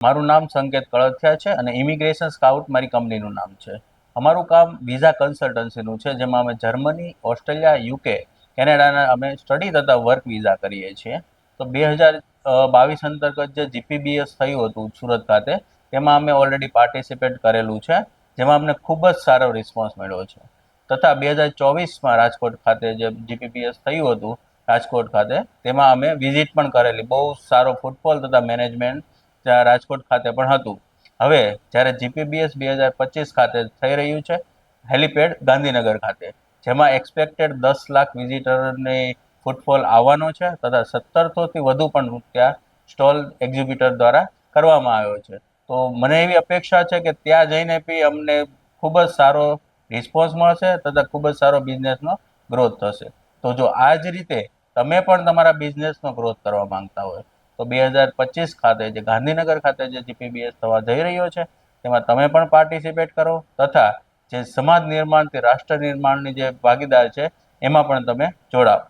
મારું નામ સંકેત કળથિયા છે અને ઇમિગ્રેશન સ્કાઉટ મારી કંપનીનું નામ છે. અમારું કામ વિઝા કન્સલ્ટન્સીનું છે, જેમાં અમે જર્મની, ઓસ્ટ્રેલિયા, યુકે, કેનેડાના અમે સ્ટડી તથા વર્ક વિઝા કરીએ છીએ. તો 2022 અંતર્ગત જે જીપીબીએસ થયું હતું સુરત ખાતે, તેમાં અમે ઓલરેડી પાર્ટિસિપેટ કરેલું છે, જેમાં અમને ખૂબ જ સારો રિસ્પોન્સ મળ્યો છે. તથા 2024માં રાજકોટ ખાતે જે જીપીબીએસ થયું હતું રાજકોટ ખાતે, તેમાં અમે વિઝિટ પણ કરેલી. બહુ સારો ફૂટફોલ તથા મેનેજમેન્ટ ત્યાં રાજકોટ ખાતે પણ હતું. હવે જ્યારે જીપીબીએસ 2025 ખાતે થઈ રહ્યું છે હેલિપેડ ગાંધીનગર ખાતે, જેમાં એક્સપેક્ટેડ 10 લાખ વિઝિટરની ફૂટફોલ આવવાનો છે તથા 1700થી વધુ પણ ત્યાં સ્ટોલ એક્ઝિબિટર દ્વારા કરવામાં આવ્યો છે. તો મને એવી અપેક્ષા છે કે ત્યાં જઈને બી અમને ખૂબ જ સારો રિસ્પોન્સ મળશે તથા ખૂબ જ સારો બિઝનેસનો ગ્રોથ થશે. તો જો આ જ રીતે તમે પણ તમારા બિઝનેસનો ગ્રોથ કરવા માંગતા હોય તો 2025 ખાતે જે ગાંધીનગર ખાતે જે જીપીબીએસ થવા જઈ રહ્યો છે, તેમાં તમે પણ પાર્ટિસિપેટ કરો તથા જે સમાજ નિર્માણથી રાષ્ટ્ર નિર્માણની જે ભાગીદાર છે, એમાં પણ તમે જોડાઓ.